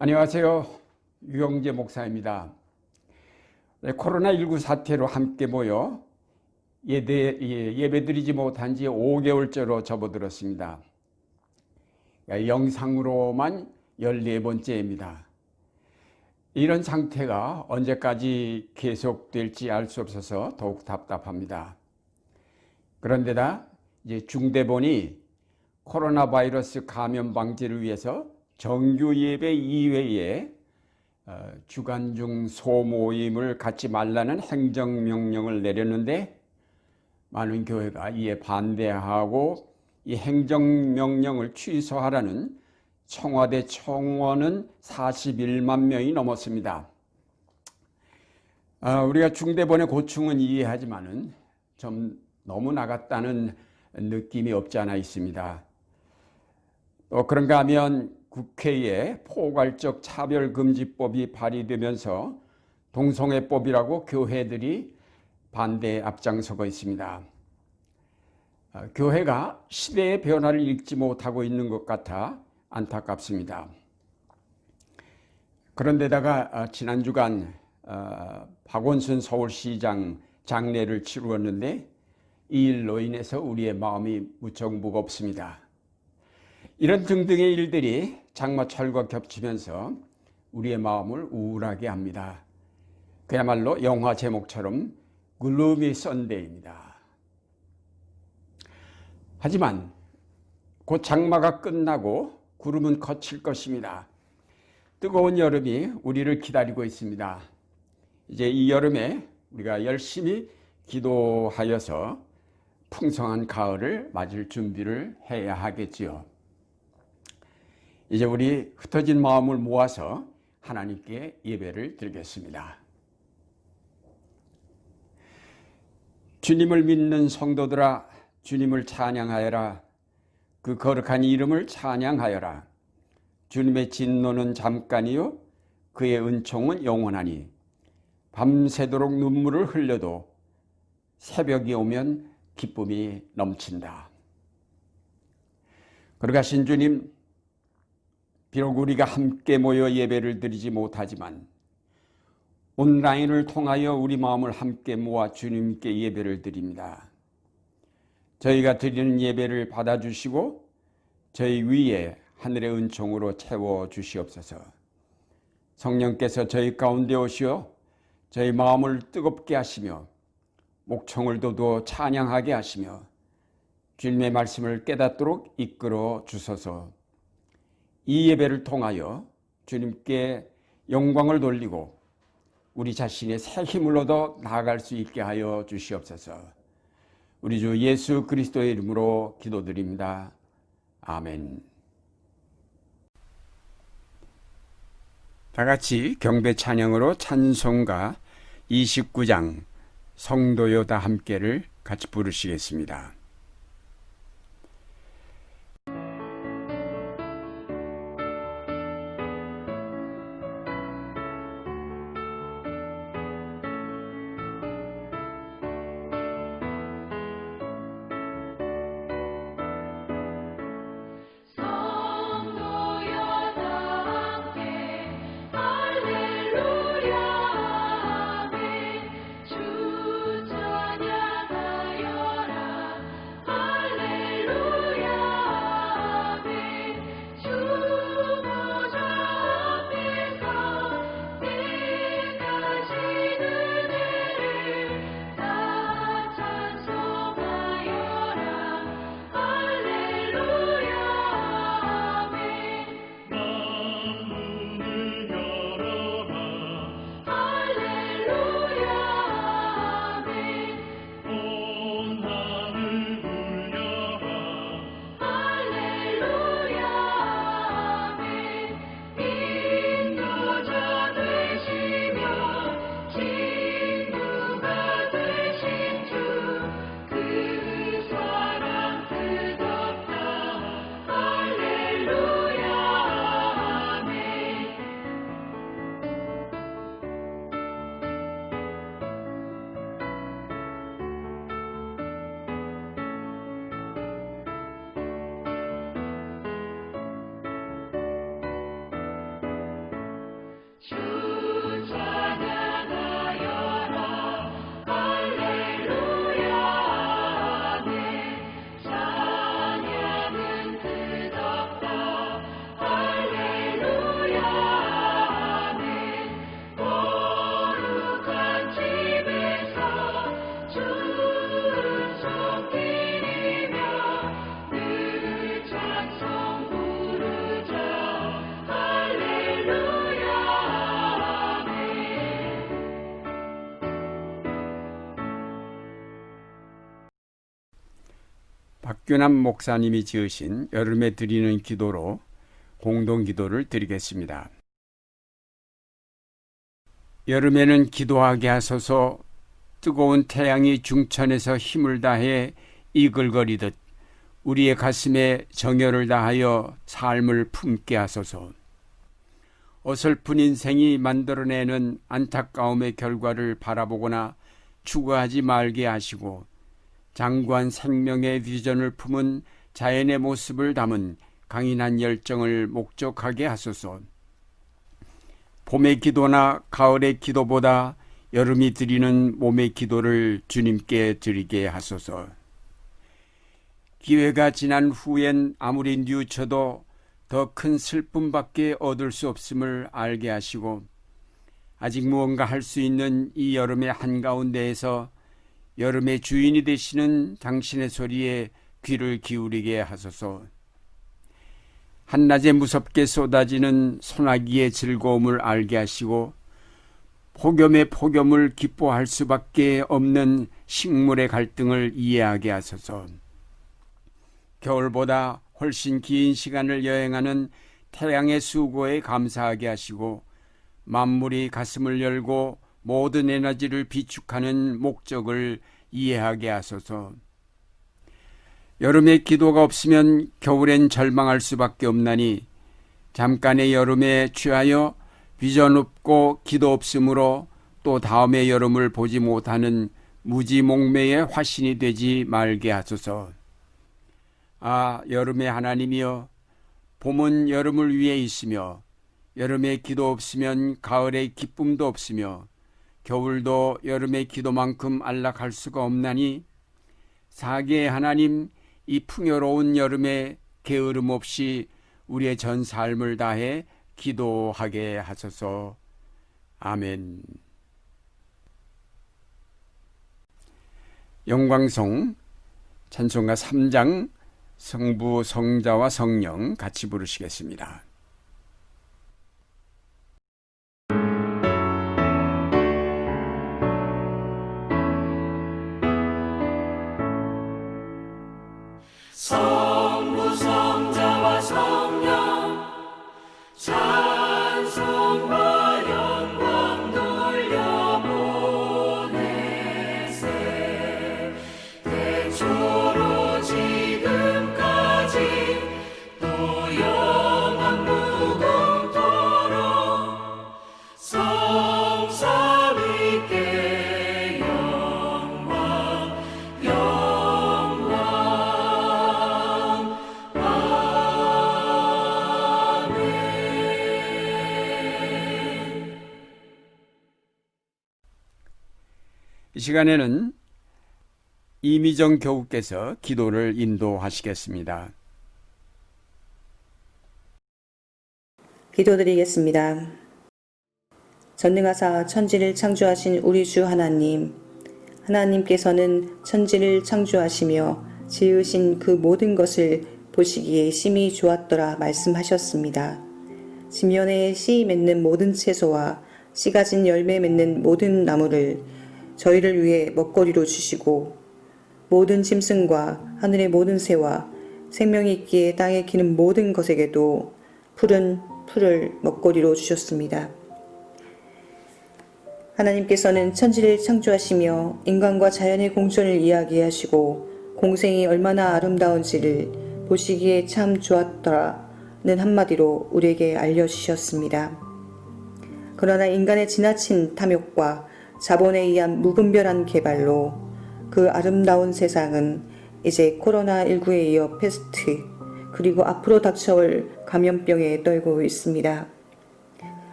안녕하세요. 유영재 목사입니다. 코로나19 사태로 함께 모여 예배드리지 못한 지 5개월째로 접어들었습니다. 영상으로만 14번째입니다. 이런 상태가 언제까지 계속될지 알 수 없어서 더욱 답답합니다. 그런데다 이제 중대본이 코로나 바이러스 감염 방지를 위해서 정규 예배 이외에 주간 중 소모임을 갖지 말라는 행정명령을 내렸는데 많은 교회가 이에 반대하고 이 행정명령을 취소하라는 청와대 청원은 41만 명이 넘었습니다. 우리가 중대본의 고충은 이해하지만은 좀 너무 나갔다는 느낌이 없지 않아 있습니다. 또 그런가 하면 국회에 포괄적 차별금지법이 발의되면서 동성애법이라고 교회들이 반대에 앞장서고 있습니다. 교회가 시대의 변화를 읽지 못하고 있는 것 같아 안타깝습니다. 그런데다가 지난 주간 박원순 서울시장 장례를 치루었는데 이 일로 인해서 우리의 마음이 무척 무겁습니다. 이런 등등의 일들이 장마철과 겹치면서 우리의 마음을 우울하게 합니다. 그야말로 영화 제목처럼 글루미 선데이입니다. 하지만 곧 장마가 끝나고 구름은 거칠 것입니다. 뜨거운 여름이 우리를 기다리고 있습니다. 이제 이 여름에 우리가 열심히 기도하여서 풍성한 가을을 맞을 준비를 해야 하겠지요. 이제 우리 흩어진 마음을 모아서 하나님께 예배를 드리겠습니다. 주님을 믿는 성도들아, 주님을 찬양하여라. 그 거룩한 이름을 찬양하여라. 주님의 진노는 잠깐이요 그의 은총은 영원하니 밤새도록 눈물을 흘려도 새벽이 오면 기쁨이 넘친다. 거룩하신 주님, 비록 우리가 함께 모여 예배를 드리지 못하지만 온라인을 통하여 우리 마음을 함께 모아 주님께 예배를 드립니다. 저희가 드리는 예배를 받아주시고 저희 위에 하늘의 은총으로 채워주시옵소서. 성령께서 저희 가운데 오시어 저희 마음을 뜨겁게 하시며 목청을 돋워 찬양하게 하시며 주님의 말씀을 깨닫도록 이끌어 주소서. 이 예배를 통하여 주님께 영광을 돌리고 우리 자신의 새 힘을 얻어 나아갈 수 있게 하여 주시옵소서. 우리 주 예수 그리스도의 이름으로 기도드립니다. 아멘. 다 같이 경배 찬양으로 찬송가 29장 성도여 다 함께를 같이 부르시겠습니다. 주 찬양하여라. 박규남 목사님이 지으신 여름에 드리는 기도로 공동 기도를 드리겠습니다. 여름에는 기도하게 하소서. 뜨거운 태양이 중천에서 힘을 다해 이글거리듯 우리의 가슴에 정열을 다하여 삶을 품게 하소서. 어설픈 인생이 만들어내는 안타까움의 결과를 바라보거나 추구하지 말게 하시고 장구한 생명의 비전을 품은 자연의 모습을 담은 강인한 열정을 목적하게 하소서. 봄의 기도나 가을의 기도보다 여름이 드리는 몸의 기도를 주님께 드리게 하소서. 기회가 지난 후엔 아무리 뉘우쳐도 더 큰 슬픔밖에 얻을 수 없음을 알게 하시고 아직 무언가 할 수 있는 이 여름의 한가운데에서 여름의 주인이 되시는 당신의 소리에 귀를 기울이게 하소서. 한낮에 무섭게 쏟아지는 소나기의 즐거움을 알게 하시고 폭염의 폭염을 기뻐할 수밖에 없는 식물의 갈등을 이해하게 하소서. 겨울보다 훨씬 긴 시간을 여행하는 태양의 수고에 감사하게 하시고 만물이 가슴을 열고 모든 에너지를 비축하는 목적을 이해하게 하소서. 여름에 기도가 없으면 겨울엔 절망할 수밖에 없나니 잠깐의 여름에 취하여 비전 없고 기도 없으므로 또 다음의 여름을 보지 못하는 무지몽매의 화신이 되지 말게 하소서. 아, 여름의 하나님이여, 봄은 여름을 위해 있으며 여름에 기도 없으면 가을의 기쁨도 없으며 겨울도 여름의 기도만큼 안락할 수가 없나니 사계의 하나님, 이 풍요로운 여름에 게으름 없이 우리의 전 삶을 다해 기도하게 하소서. 아멘. 영광송 찬송가 3장 성부, 성자와 성령 같이 부르시겠습니다. 성부, 성자와 성령 찬송과 영광 돌려보내세. 태초로 지금까지 또 영원 무궁토록 성삼위께 영광 영광. 이 시간에는 이미정 교우께서 기도를 인도하시겠습니다. 기도드리겠습니다. 전능하사 천지를 창조하신 우리 주 하나님, 하나님께서는 천지를 창조하시며 지으신 그 모든 것을 보시기에 심히 좋았더라 말씀하셨습니다. 지면에 씨 맺는 모든 채소와 씨 가진 열매 맺는 모든 나무를 저희를 위해 먹거리로 주시고 모든 짐승과 하늘의 모든 새와 생명이 있기에 땅에 기는 모든 것에게도 푸른 풀을 먹거리로 주셨습니다. 하나님께서는 천지를 창조하시며 인간과 자연의 공존을 이야기하시고 공생이 얼마나 아름다운지를 보시기에 참 좋았더라는 한마디로 우리에게 알려주셨습니다. 그러나 인간의 지나친 탐욕과 자본에 의한 무분별한 개발로 그 아름다운 세상은 이제 코로나19에 이어 패스트 그리고 앞으로 닥쳐올 감염병에 떨고 있습니다.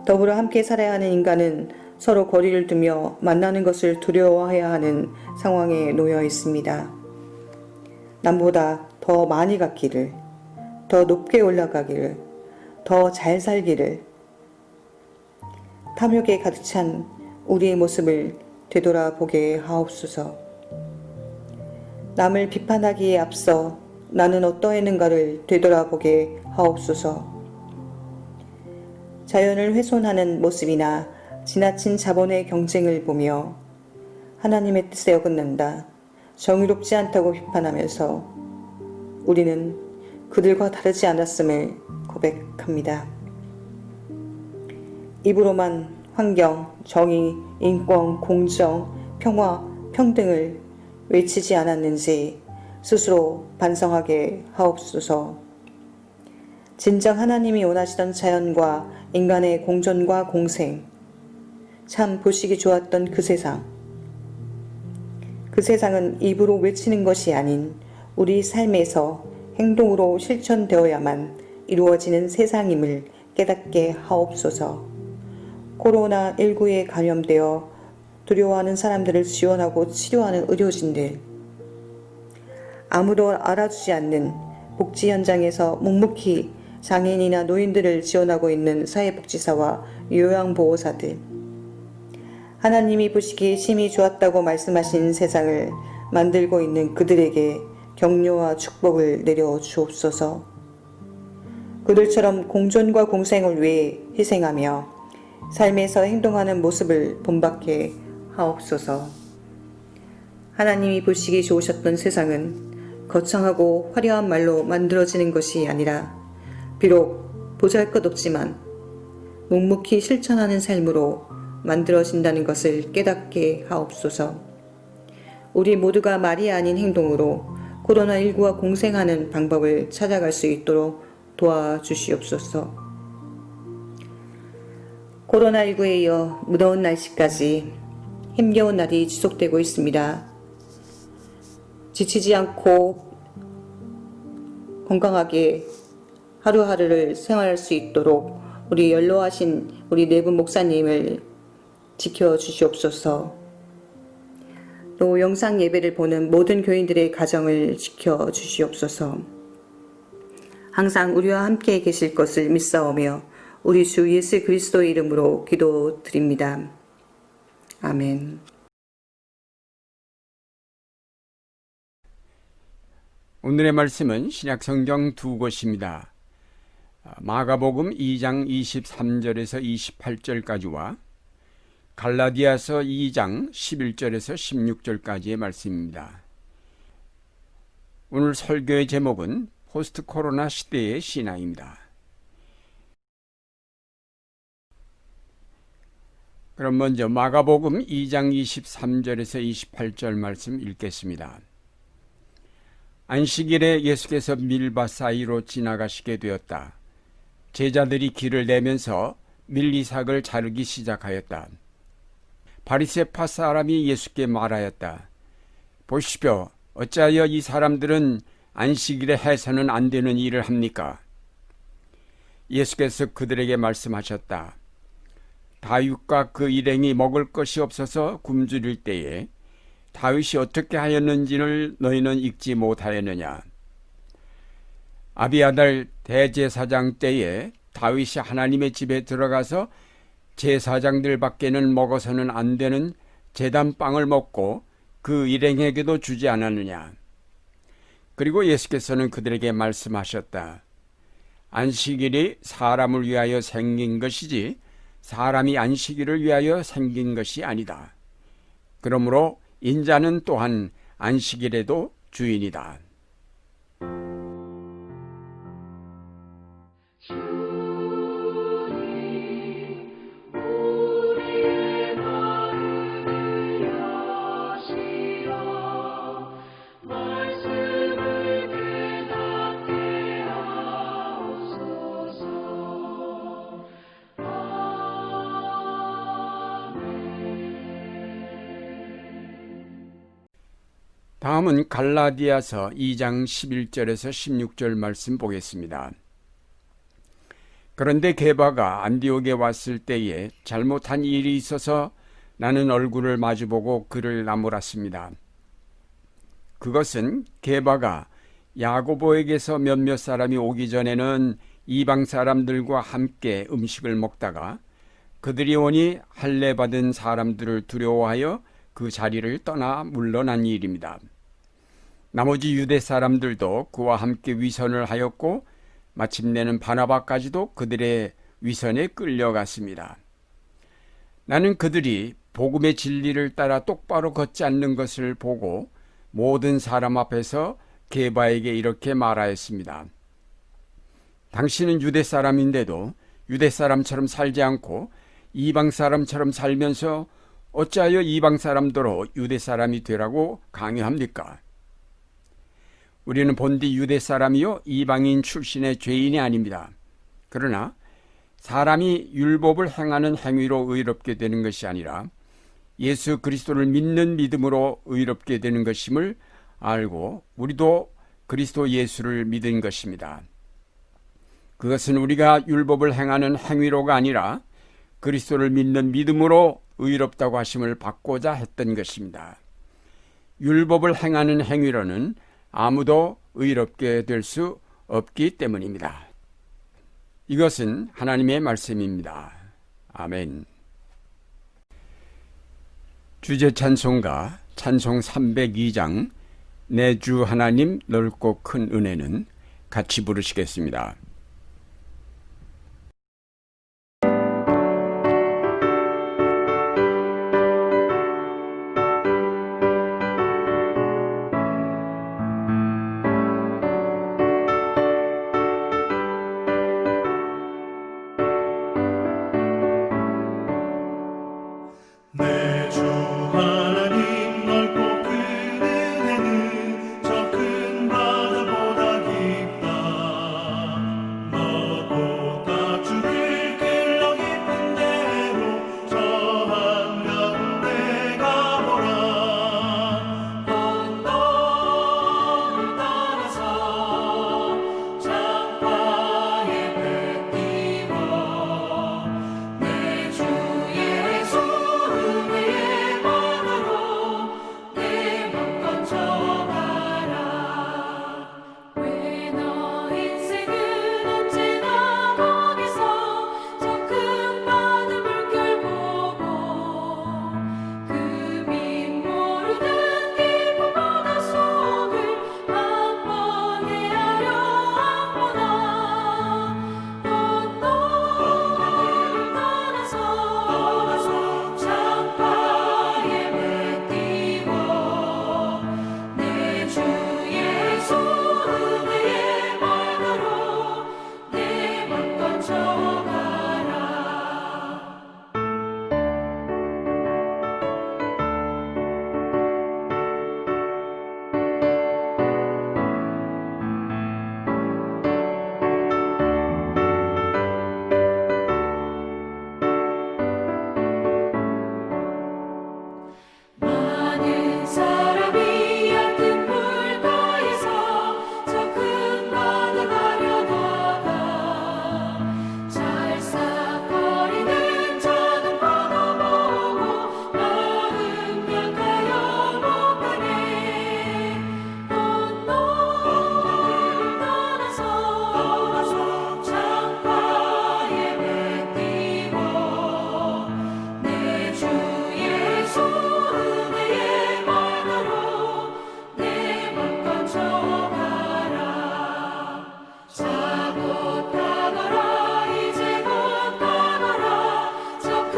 더불어 함께 살아야 하는 인간은 서로 거리를 두며 만나는 것을 두려워해야 하는 상황에 놓여 있습니다. 남보다 더 많이 갖기를, 더 높게 올라가기를, 더 잘 살기를, 탐욕에 가득 찬 우리의 모습을 되돌아보게 하옵소서. 남을 비판하기에 앞서 나는 어떠했는가를 되돌아보게 하옵소서. 자연을 훼손하는 모습이나 지나친 자본의 경쟁을 보며 하나님의 뜻에 어긋난다, 정의롭지 않다고 비판하면서 우리는 그들과 다르지 않았음을 고백합니다. 입으로만 환경, 정의, 인권, 공정, 평화, 평등을 외치지 않았는지 스스로 반성하게 하옵소서. 진정 하나님이 원하시던 자연과 인간의 공존과 공생, 참 보시기 좋았던 그 세상. 그 세상은 입으로 외치는 것이 아닌 우리 삶에서 행동으로 실천되어야만 이루어지는 세상임을 깨닫게 하옵소서. 코로나19에 감염되어 두려워하는 사람들을 지원하고 치료하는 의료진들, 아무도 알아주지 않는 복지 현장에서 묵묵히 장애인이나 노인들을 지원하고 있는 사회복지사와 요양보호사들, 하나님이 보시기에 심히 좋았다고 말씀하신 세상을 만들고 있는 그들에게 격려와 축복을 내려 주옵소서. 그들처럼 공존과 공생을 위해 희생하며 삶에서 행동하는 모습을 본받게 하옵소서. 하나님이 보시기 좋으셨던 세상은 거창하고 화려한 말로 만들어지는 것이 아니라 비록 보잘것없지만 묵묵히 실천하는 삶으로 만들어진다는 것을 깨닫게 하옵소서. 우리 모두가 말이 아닌 행동으로 코로나19와 공생하는 방법을 찾아갈 수 있도록 도와주시옵소서. 코로나19에 이어 무더운 날씨까지 힘겨운 날이 지속되고 있습니다. 지치지 않고 건강하게 하루하루를 생활할 수 있도록 우리 연로하신 우리 네 분 목사님을 지켜주시옵소서. 또 영상 예배를 보는 모든 교인들의 가정을 지켜주시옵소서. 항상 우리와 함께 계실 것을 믿사오며 우리 주 예수 그리스도의 이름으로 기도드립니다. 아멘. 오늘의 말씀은 신약성경 두 곳입니다. 마가복음 2장 23절에서 28절까지와 갈라디아서 2장 11절에서 16절까지의 말씀입니다. 오늘 설교의 제목은 포스트 코로나 시대의 신앙입니다. 그럼 먼저 마가복음 2장 23절에서 28절 말씀 읽겠습니다. 안식일에 예수께서 밀밭 사이로 지나가시게 되었다. 제자들이 길을 내면서 밀리삭을 자르기 시작하였다. 바리새파 사람이 예수께 말하였다. 보십시오. 어찌하여 이 사람들은 안식일에 해서는 안 되는 일을 합니까? 예수께서 그들에게 말씀하셨다. 다윗과 그 일행이 먹을 것이 없어서 굶주릴 때에 다윗이 어떻게 하였는지를 너희는 읽지 못하였느냐? 아비아달 대제사장 때에 다윗이 하나님의 집에 들어가서 제사장들 밖에는 먹어서는 안 되는 제단빵을 먹고 그 일행에게도 주지 않았느냐? 그리고 예수께서는 그들에게 말씀하셨다. 안식일이 사람을 위하여 생긴 것이지 사람이 안식일을 위하여 생긴 것이 아니다. 그러므로 인자는 또한 안식일에도 주인이다. 우리의 마음을 여시어 말씀을 깨닫게 하옵소서. 다음은 갈라디아서 2장 11절에서 16절 말씀 보겠습니다. 그런데 게바가 안디옥에 왔을 때에 잘못한 일이 있어서 나는 얼굴을 마주보고 그를 나무랐습니다. 그것은 게바가 야고보에게서 몇몇 사람이 오기 전에는 이방 사람들과 함께 음식을 먹다가 그들이 오니 할례 받은 사람들을 두려워하여 그 자리를 떠나 물러난 일입니다. 나머지 유대 사람들도 그와 함께 위선을 하였고 마침내는 바나바까지도 그들의 위선에 끌려갔습니다. 나는 그들이 복음의 진리를 따라 똑바로 걷지 않는 것을 보고 모든 사람 앞에서 게바에게 이렇게 말하였습니다. 당신은 유대 사람인데도 유대 사람처럼 살지 않고 이방 사람처럼 살면서 어찌하여 이방 사람더러 유대 사람이 되라고 강요합니까? 우리는 본디 유대 사람이요 이방인 출신의 죄인이 아닙니다. 그러나 사람이 율법을 행하는 행위로 의롭게 되는 것이 아니라 예수 그리스도를 믿는 믿음으로 의롭게 되는 것임을 알고 우리도 그리스도 예수를 믿은 것입니다. 그것은 우리가 율법을 행하는 행위로가 아니라 그리스도를 믿는 믿음으로 의롭다고 하심을 받고자 했던 것입니다. 율법을 행하는 행위로는 아무도 의롭게 될 수 없기 때문입니다. 이것은 하나님의 말씀입니다. 아멘. 주제 찬송가 찬송 302장 내 주 하나님 넓고 큰 은혜는 같이 부르시겠습니다. 내 주 하나님 넓고 큰 은혜는 저 큰 바다보다 깊다. 너도 다주를 길러 깊은 대로 저 한가운데 가보라. 언덕을 따라서 창가에 배 띄워 내 주 예수 은혜의 만으로 내 맘 건져가라. 왜 너 인생은 언제나 거기서 저 큰 바다 물결 보고 그 밑 모르는 깊은 바다 속을 한 번 헤아려 안 보나. 언덕을 따라서 창가에 배 띄워 내 주 예수 은혜의 만으로 내 맘 건져가라. 많은 사람이 얕은 물가에서 저 큰 바다 가려다가 찰싹거리는 작은 바다 보고 마음 약하여 못 가네. 언덕을 따라서 창가에 배 띄워 내 주 예수 은혜의 만으로 내 맘 건져가라. 자곧 가거라 이제 곧 가거라 저 큰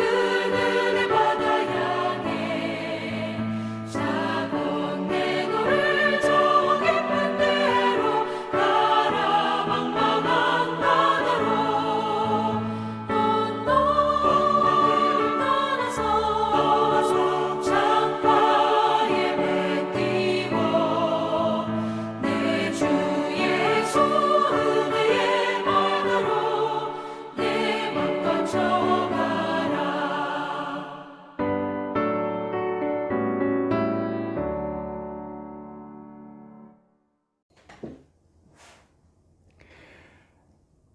은혜 바다 향해. 자곧 내 너를 저 깊은 데로 가라 망망한 바다로. 언덕을 따라서 창가에 배 띄워 내 주 예수 은혜의 만으로 내 맘 건져가라.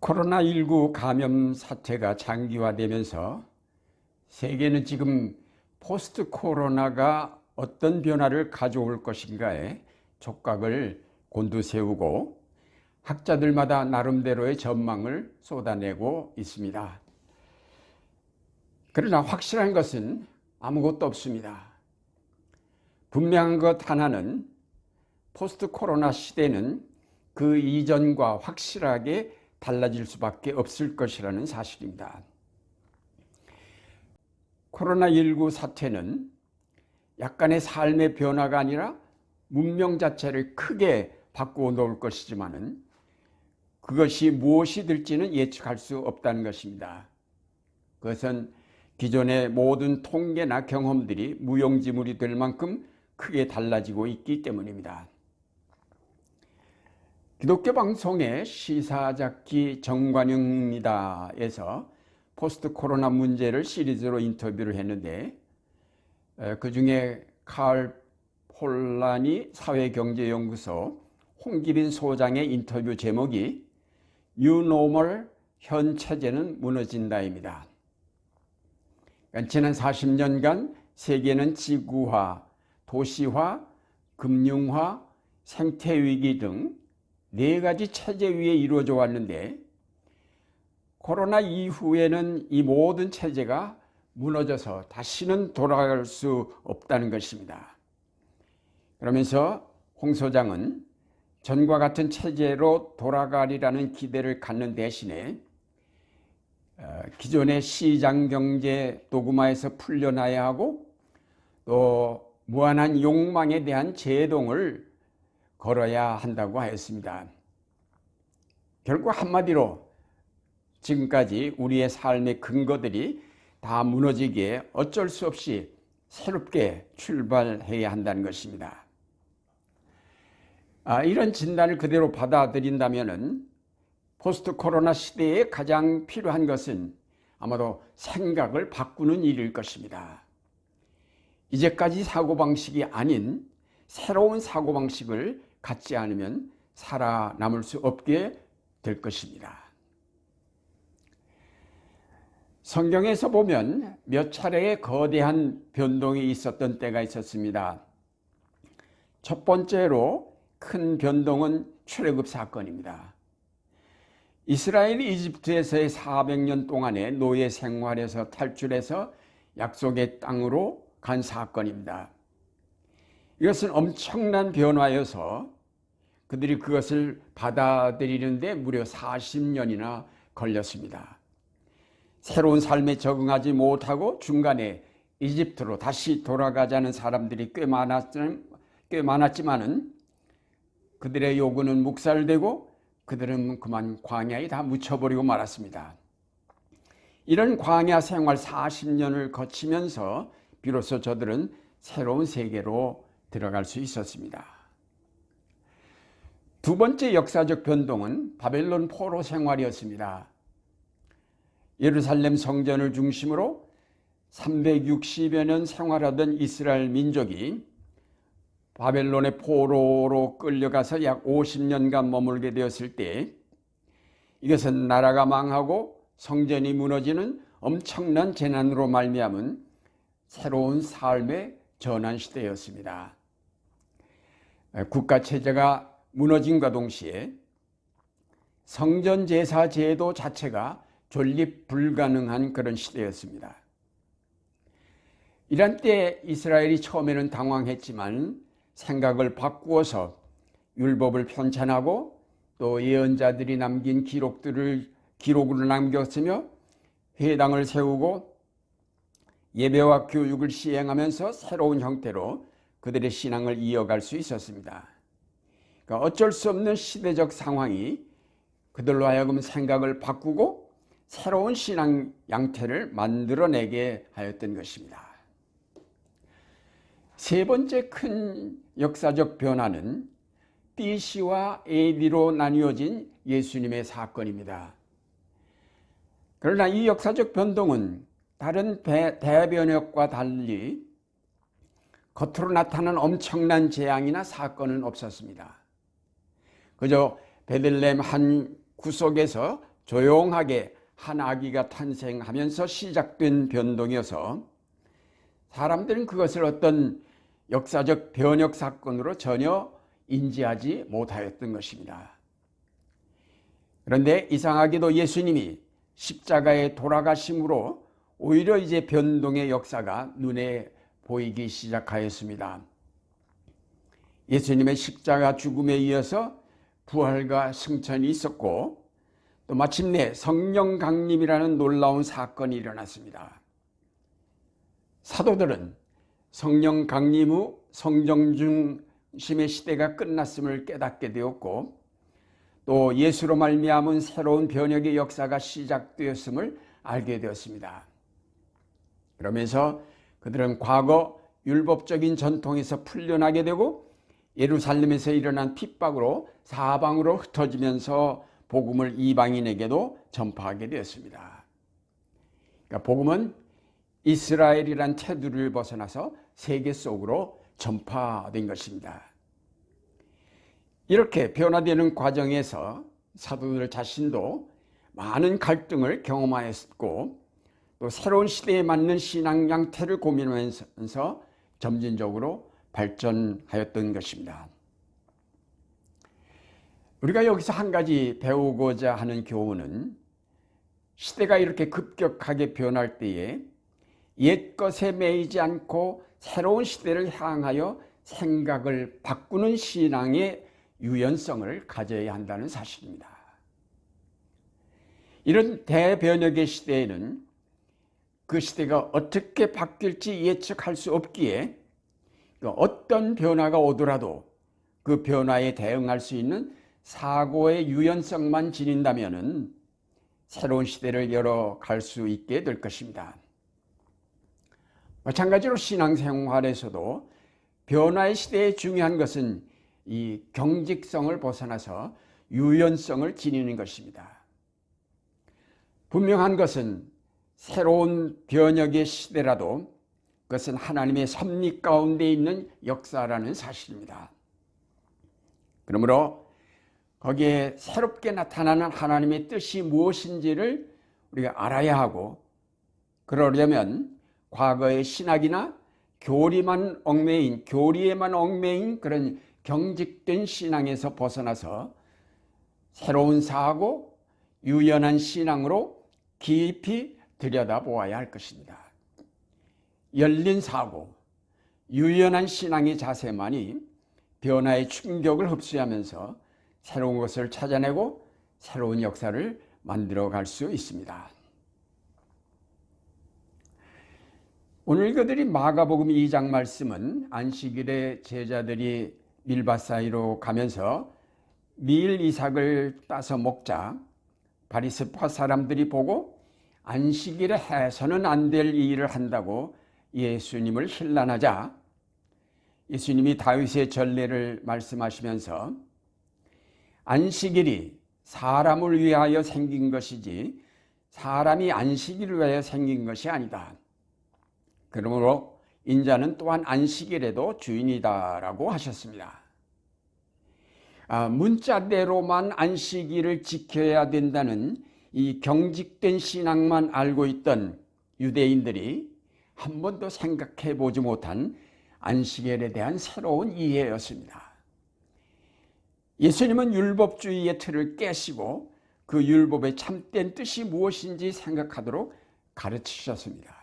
코로나19 감염 사태가 장기화되면서 세계는 지금 포스트 코로나가 어떤 변화를 가져올 것인가에 촉각을 곤두세우고 학자들마다 나름대로의 전망을 쏟아내고 있습니다. 그러나 확실한 것은 아무것도 없습니다. 분명한 것 하나는 포스트 코로나 시대는 그 이전과 확실하게 달라질 수밖에 없을 것이라는 사실입니다. 코로나19 사태는 약간의 삶의 변화가 아니라 문명 자체를 크게 바꾸어 놓을 것이지만은 그것이 무엇이 될지는 예측할 수 없다는 것입니다. 그것은 기존의 모든 통계나 경험들이 무용지물이 될 만큼 크게 달라지고 있기 때문입니다. 기독교 방송의 시사잡기 정관용입니다에서 포스트 코로나 문제를 시리즈로 인터뷰를 했는데 그 중에 칼 폴라니 사회경제연구소 홍기빈 소장의 인터뷰 제목이 New Normal, 현 체제는 무너진다입니다. 지난 40년간 세계는 지구화, 도시화, 금융화, 생태위기 등 4가지 체제 위에 이루어져 왔는데 코로나 이후에는 이 모든 체제가 무너져서 다시는 돌아갈 수 없다는 것입니다. 그러면서 홍 소장은 전과 같은 체제로 돌아가리라는 기대를 갖는 대신에 기존의 시장경제 도구마에서 풀려나야 하고 또 무한한 욕망에 대한 제동을 걸어야 한다고 하였습니다. 결국 한마디로 지금까지 우리의 삶의 근거들이 다 무너지기에 어쩔 수 없이 새롭게 출발해야 한다는 것입니다. 이런 진단을 그대로 받아들인다면 포스트 코로나 시대에 가장 필요한 것은 아마도 생각을 바꾸는 일일 것입니다. 이제까지 사고방식이 아닌 새로운 사고방식을 갖지 않으면 살아남을 수 없게 될 것입니다. 성경에서 보면 몇 차례의 거대한 변동이 있었던 때가 있었습니다. 첫 번째로 큰 변동은 출애굽 사건입니다. 이스라엘이 이집트에서의 400년 동안의 노예 생활에서 탈출해서 약속의 땅으로 간 사건입니다. 이것은 엄청난 변화여서 그들이 그것을 받아들이는데 무려 40년이나 걸렸습니다. 새로운 삶에 적응하지 못하고 중간에 이집트로 다시 돌아가자는 사람들이 꽤 많았지만은 그들의 요구는 묵살되고 그들은 그만 광야에 다 묻혀버리고 말았습니다. 이런 광야 생활 40년을 거치면서 비로소 저들은 새로운 세계로 들어갈 수 있었습니다. 두 번째 역사적 변동은 바벨론 포로 생활이었습니다. 예루살렘 성전을 중심으로 360여 년 생활하던 이스라엘 민족이 바벨론의 포로로 끌려가서 약 50년간 머물게 되었을 때 이것은 나라가 망하고 성전이 무너지는 엄청난 재난으로 말미암은 새로운 삶의 전환 시대였습니다. 국가 체제가 무너짐과 동시에 성전 제사 제도 자체가 존립 불가능한 그런 시대였습니다. 이런 때 이스라엘이 처음에는 당황했지만 생각을 바꾸어서 율법을 편찬하고 또 예언자들이 남긴 기록으로 남겼으며 회당을 세우고 예배와 교육을 시행하면서 새로운 형태로 그들의 신앙을 이어갈 수 있었습니다. 그러니까 어쩔 수 없는 시대적 상황이 그들로 하여금 생각을 바꾸고 새로운 신앙 양태를 만들어내게 하였던 것입니다. 세 번째 큰 역사적 변화는 BC와 AD로 나뉘어진 예수님의 사건입니다. 그러나 이 역사적 변동은 다른 대변혁과 달리 겉으로 나타난 엄청난 재앙이나 사건은 없었습니다. 그저 베들레헴 한 구석에서 조용하게 한 아기가 탄생하면서 시작된 변동이어서 사람들은 그것을 어떤 역사적 변혁 사건으로 전혀 인지하지 못하였던 것입니다. 그런데 이상하게도 예수님이 십자가에 돌아가심으로 오히려 이제 변동의 역사가 눈에 보이기 시작하였습니다. 예수님의 십자가 죽음에 이어서 부활과 승천이 있었고 또 마침내 성령 강림이라는 놀라운 사건이 일어났습니다. 사도들은 성령 강림 후 성정 중 중심의 시대가 끝났음을 깨닫게 되었고 또 예수로 말미암은 새로운 변혁의 역사가 시작되었음을 알게 되었습니다. 그러면서 그들은 과거 율법적인 전통에서 풀려나게 되고 예루살렘에서 일어난 핍박으로 사방으로 흩어지면서 복음을 이방인에게도 전파하게 되었습니다. 그러니까 복음은 이스라엘이란 테두리를 벗어나서 세계 속으로 전파된 것입니다. 이렇게 변화되는 과정에서 사도들 자신도 많은 갈등을 경험하였고 또 새로운 시대에 맞는 신앙 양태를 고민하면서 점진적으로 발전하였던 것입니다. 우리가 여기서 한 가지 배우고자 하는 교훈은 시대가 이렇게 급격하게 변할 때에 옛것에 매이지 않고 새로운 시대를 향하여 생각을 바꾸는 신앙의 유연성을 가져야 한다는 사실입니다. 이런 대변혁의 시대에는 그 시대가 어떻게 바뀔지 예측할 수 없기에 어떤 변화가 오더라도 그 변화에 대응할 수 있는 사고의 유연성만 지닌다면 새로운 시대를 열어갈 수 있게 될 것입니다. 마찬가지로 신앙생활에서도 변화의 시대에 중요한 것은 이 경직성을 벗어나서 유연성을 지니는 것입니다. 분명한 것은 새로운 변혁의 시대라도 그것은 하나님의 섭리 가운데 있는 역사라는 사실입니다. 그러므로 거기에 새롭게 나타나는 하나님의 뜻이 무엇인지를 우리가 알아야 하고 그러려면 과거의 신학이나 교리에만 얽매인 그런 경직된 신앙에서 벗어나서 새로운 사고, 유연한 신앙으로 깊이 들여다보아야 할 것입니다. 열린 사고, 유연한 신앙의 자세만이 변화의 충격을 흡수하면서 새로운 것을 찾아내고 새로운 역사를 만들어갈 수 있습니다. 오늘 읽어드린 마가복음 2장 말씀은 안식일에 제자들이 밀밭 사이로 가면서 밀 이삭을 따서 먹자 바리새파 사람들이 보고 안식일에 해서는 안 될 일을 한다고 예수님을 힐난하자 예수님이 다윗의 전례를 말씀하시면서 안식일이 사람을 위하여 생긴 것이지 사람이 안식일을 위하여 생긴 것이 아니다. 그러므로 인자는 또한 안식일에도 주인이다라고 하셨습니다. 문자대로만 안식일을 지켜야 된다는 이 경직된 신앙만 알고 있던 유대인들이 한 번도 생각해 보지 못한 안식일에 대한 새로운 이해였습니다. 예수님은 율법주의의 틀을 깨시고 그 율법의 참된 뜻이 무엇인지 생각하도록 가르치셨습니다.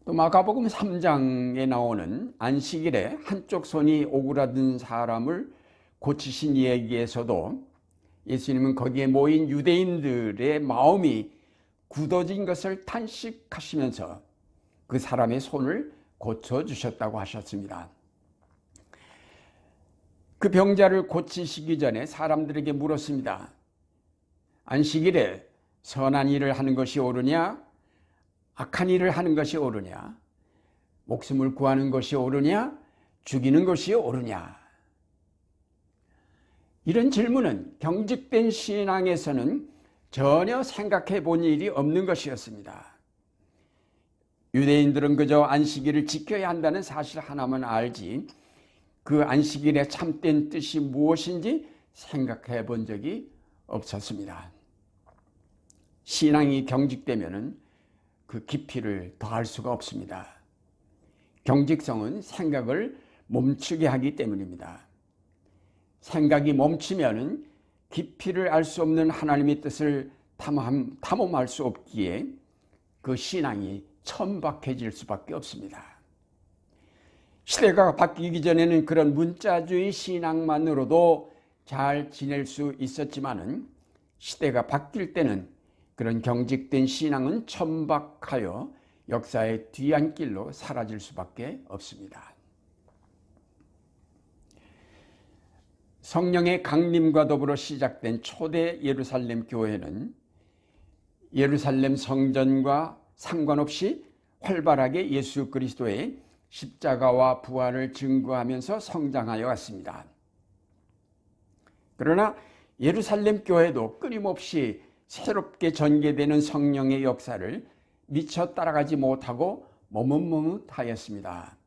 또 마가복음 3장에 나오는 안식일에 한쪽 손이 오그라든 사람을 고치신 이야기에서도 예수님은 거기에 모인 유대인들의 마음이 굳어진 것을 탄식하시면서 그 사람의 손을 고쳐주셨다고 하셨습니다. 그 병자를 고치시기 전에 사람들에게 물었습니다. 안식일에 선한 일을 하는 것이 옳으냐? 악한 일을 하는 것이 옳으냐? 목숨을 구하는 것이 옳으냐? 죽이는 것이 옳으냐? 이런 질문은 경직된 신앙에서는 전혀 생각해 본 일이 없는 것이었습니다. 유대인들은 그저 안식일을 지켜야 한다는 사실 하나만 알지 그 안식일의 참된 뜻이 무엇인지 생각해 본 적이 없었습니다. 신앙이 경직되면은 그 깊이를 더할 수가 없습니다. 경직성은 생각을 멈추게 하기 때문입니다. 생각이 멈추면은 깊이를 알 수 없는 하나님의 뜻을 탐험할 수 없기에 그 신앙이 천박해질 수밖에 없습니다. 시대가 바뀌기 전에는 그런 문자주의 신앙만으로도 잘 지낼 수 있었지만은 시대가 바뀔 때는 그런 경직된 신앙은 천박하여 역사의 뒤안길로 사라질 수밖에 없습니다. 성령의 강림과 더불어 시작된 초대 예루살렘 교회는 예루살렘 성전과 상관없이 활발하게 예수 그리스도의 십자가와 부활을 증거하면서 성장하여 왔습니다. 그러나 예루살렘 교회도 끊임없이 새롭게 전개되는 성령의 역사를 미처 따라가지 못하고 머뭇머뭇하였습니다.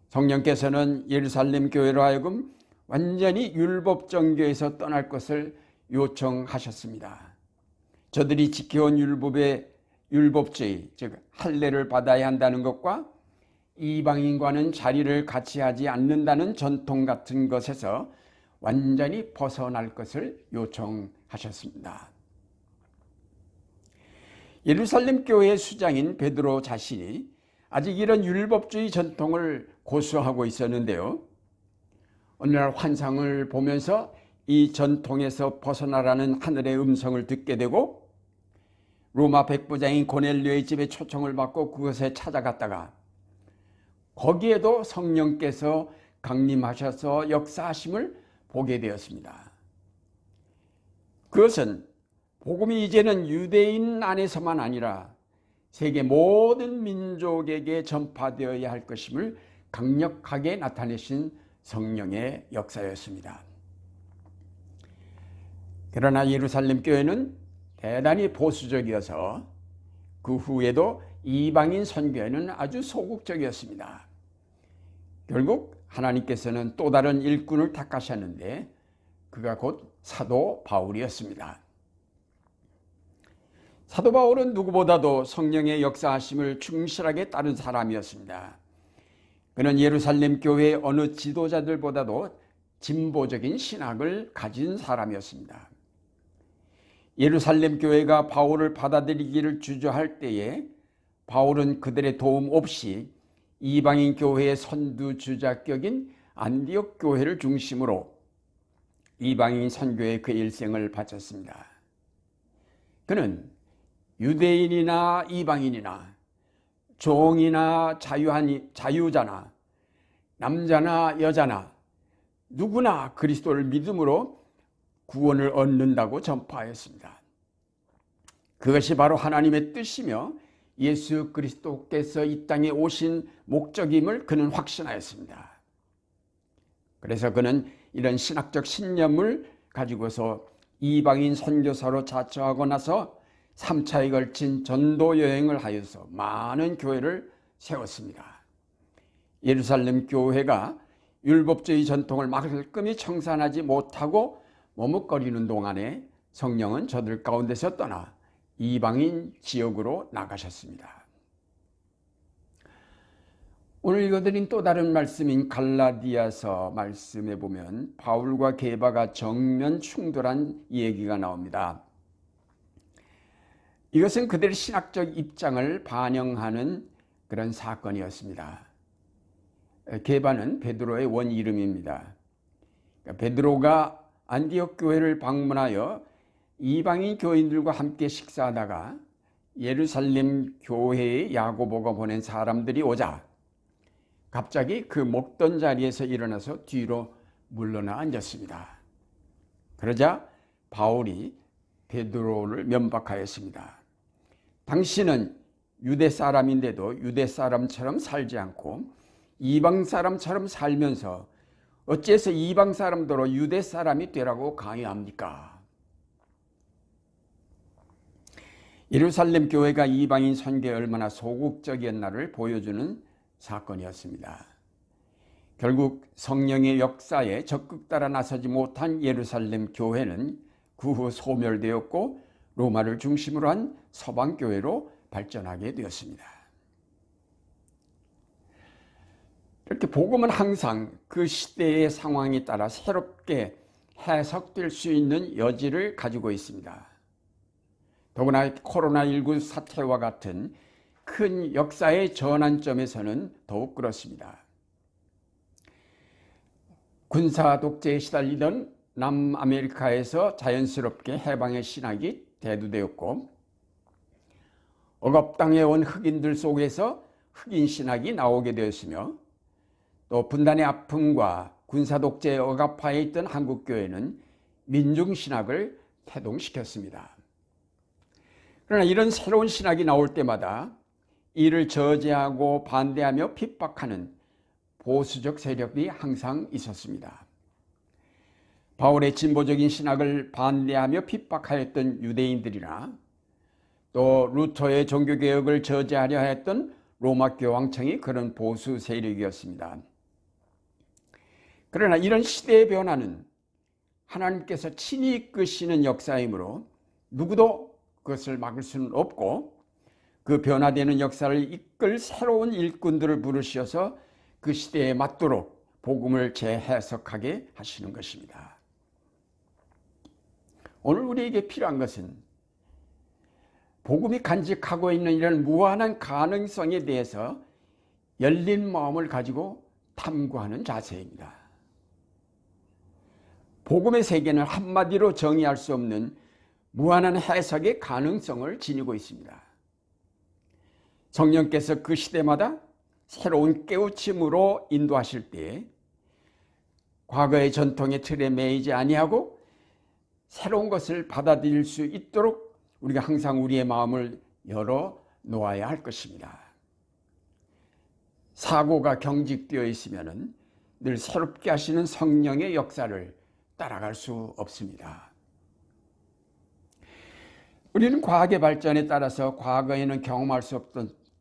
성령께서는 예루살렘 교회로 하여금 완전히 율법 정교에서 떠날 것을 요청하셨습니다. 저들이 지켜온 율법주의, 즉 할례를 받아야 한다는 것과 이방인과는 자리를 같이 하지 않는다는 전통 같은 것에서 완전히 벗어날 것을 요청하셨습니다. 예루살렘 교회의 수장인 베드로 자신이 아직 이런 율법주의 전통을 고수하고 있었는데요. 어느 날 환상을 보면서 이 전통에서 벗어나라는 하늘의 음성을 듣게 되고 로마 백부장인 고넬료의 집에 초청을 받고 그것에 찾아갔다가 거기에도 성령께서 강림하셔서 역사하심을 보게 되었습니다. 그것은 복음이 이제는 유대인 안에서만 아니라 세계 모든 민족에게 전파되어야 할 것임을 강력하게 나타내신 성령의 역사였습니다. 그러나 예루살렘 교회는 대단히 보수적이어서 그 후에도 이방인 선교에는 아주 소극적이었습니다. 결국 하나님께서는 또 다른 일꾼을 택하셨는데 그가 곧 사도 바울이었습니다. 사도 바울은 누구보다도 성령의 역사하심을 충실하게 따른 사람이었습니다. 그는 예루살렘 교회의 어느 지도자들보다도 진보적인 신학을 가진 사람이었습니다. 예루살렘 교회가 바울을 받아들이기를 주저할 때에 바울은 그들의 도움 없이 이방인 교회의 선두주자격인 안디옥 교회를 중심으로 이방인 선교에 그 일생을 바쳤습니다. 그는 유대인이나 이방인이나 종이나 자유자나 남자나 여자나 누구나 그리스도를 믿음으로 구원을 얻는다고 전파하였습니다. 그것이 바로 하나님의 뜻이며 예수 그리스도께서 이 땅에 오신 목적임을 그는 확신하였습니다. 그래서 그는 이런 신학적 신념을 가지고서 이방인 선교사로 자처하고 나서 3차에 걸친 전도 여행을 하여서 많은 교회를 세웠습니다. 예루살렘 교회가 율법주의 전통을 말끔히 청산하지 못하고 머뭇거리는 동안에 성령은 저들 가운데서 떠나 이방인 지역으로 나가셨습니다. 오늘 읽어드린 또 다른 말씀인 갈라디아서 말씀에 보면 바울과 게바가 정면 충돌한 얘기가 나옵니다. 이것은 그들의 신학적 입장을 반영하는 그런 사건이었습니다. 게바는 베드로의 원 이름입니다. 베드로가 안디옥 교회를 방문하여 이방인 교인들과 함께 식사하다가 예루살렘 교회의 야고보가 보낸 사람들이 오자 갑자기 그 먹던 자리에서 일어나서 뒤로 물러나 앉았습니다. 그러자 바울이 베드로를 면박하였습니다. 당신은 유대 사람인데도 유대 사람처럼 살지 않고 이방 사람처럼 살면서 어째서 이방 사람더러 유대 사람이 되라고 강요합니까? 예루살렘 교회가 이방인 선교에 얼마나 소극적이었나를 보여주는 사건이었습니다. 결국 성령의 역사에 적극 따라 나서지 못한 예루살렘 교회는 그 후 소멸되었고 로마를 중심으로 한 서방 교회로 발전하게 되었습니다. 이렇게 복음은 항상 그 시대의 상황에 따라 새롭게 해석될 수 있는 여지를 가지고 있습니다. 더구나 코로나19 사태와 같은 큰 역사의 전환점에서는 더욱 그렇습니다. 군사 독재에 시달리던 남아메리카에서 자연스럽게 해방의 신학이 대두되었고 억압당해온 흑인들 속에서 흑인 신학이 나오게 되었으며 또 분단의 아픔과 군사독재 억압하에 있던 한국교회는 민중신학을 태동시켰습니다. 그러나 이런 새로운 신학이 나올 때마다 이를 저지하고 반대하며 핍박하는 보수적 세력이 항상 있었습니다. 바울의 진보적인 신학을 반대하며 핍박하였던 유대인들이나 또 루터의 종교개혁을 저지하려 했던 로마 교황청이 그런 보수 세력이었습니다. 그러나 이런 시대의 변화는 하나님께서 친히 이끄시는 역사이므로 누구도 그것을 막을 수는 없고, 그 변화되는 역사를 이끌 새로운 일꾼들을 부르셔서 그 시대에 맞도록 복음을 재해석하게 하시는 것입니다. 오늘 우리에게 필요한 것은 복음이 간직하고 있는 이런 무한한 가능성에 대해서 열린 마음을 가지고 탐구하는 자세입니다. 복음의 세계는 한마디로 정의할 수 없는 무한한 해석의 가능성을 지니고 있습니다. 성령께서 그 시대마다 새로운 깨우침으로 인도하실 때 과거의 전통의 틀에 매이지 아니하고 새로운 것을 받아들일 수 있도록 우리가 항상 우리의 마음을 열어 놓아야 할 것입니다. 사고가 경직되어 있으면 늘 새롭게 하시는 성령의 역사를 따라갈 수 없습니다. 우리는 과학의 발전에 따라서 과거에는 경험할 수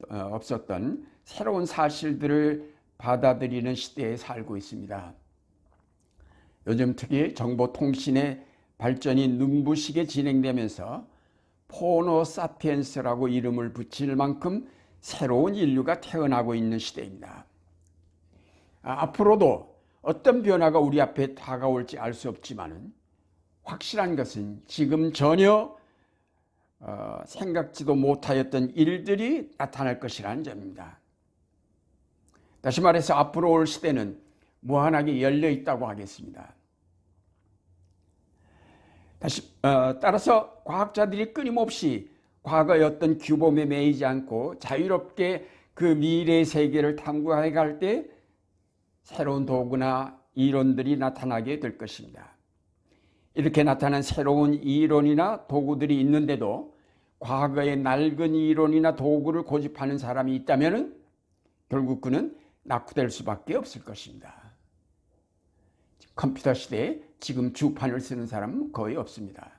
없었던 새로운 사실들을 받아들이는 시대에 살고 있습니다. 요즘 특히 정보통신의 발전이 눈부시게 진행되면서 포노 사피엔스라고 이름을 붙일 만큼 새로운 인류가 태어나고 있는 시대입니다. 앞으로도 어떤 변화가 우리 앞에 다가올지 알 수 없지만 확실한 것은 지금 전혀 생각지도 못하였던 일들이 나타날 것이라는 점입니다. 다시 말해서 앞으로 올 시대는 무한하게 열려 있다고 하겠습니다. 따라서 과학자들이 끊임없이 과거의 어떤 규범에 매이지 않고 자유롭게 그 미래의 세계를 탐구해 갈 때 새로운 도구나 이론들이 나타나게 될 것입니다. 이렇게 나타난 새로운 이론이나 도구들이 있는데도 과거의 낡은 이론이나 도구를 고집하는 사람이 있다면 결국 그는 낙후될 수밖에 없을 것입니다. 컴퓨터 시대에 지금 주판을 쓰는 사람은 거의 없습니다.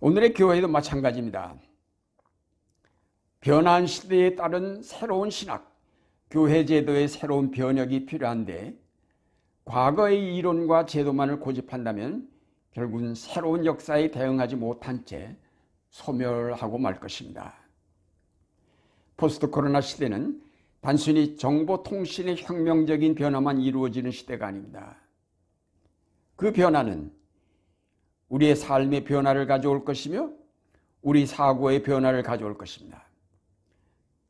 오늘의 교회도 마찬가지입니다. 변화한 시대에 따른 새로운 신학, 교회 제도의 새로운 변혁이 필요한데 과거의 이론과 제도만을 고집한다면 결국은 새로운 역사에 대응하지 못한 채 소멸하고 말 것입니다. 포스트 코로나 시대는 단순히 정보통신의 혁명적인 변화만 이루어지는 시대가 아닙니다. 그 변화는 우리의 삶의 변화를 가져올 것이며 우리 사고의 변화를 가져올 것입니다.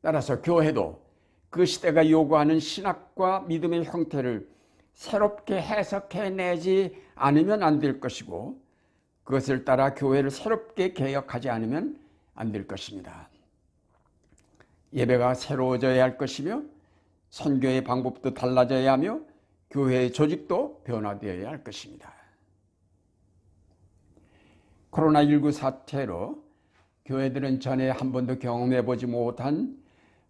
따라서 교회도 그 시대가 요구하는 신학과 믿음의 형태를 새롭게 해석해내지 않으면 안 될 것이고 그것을 따라 교회를 새롭게 개혁하지 않으면 안 될 것입니다. 예배가 새로워져야 할 것이며 선교의 방법도 달라져야 하며 교회의 조직도 변화되어야 할 것입니다. 코로나19 사태로 교회들은 전에 한 번도 경험해보지 못한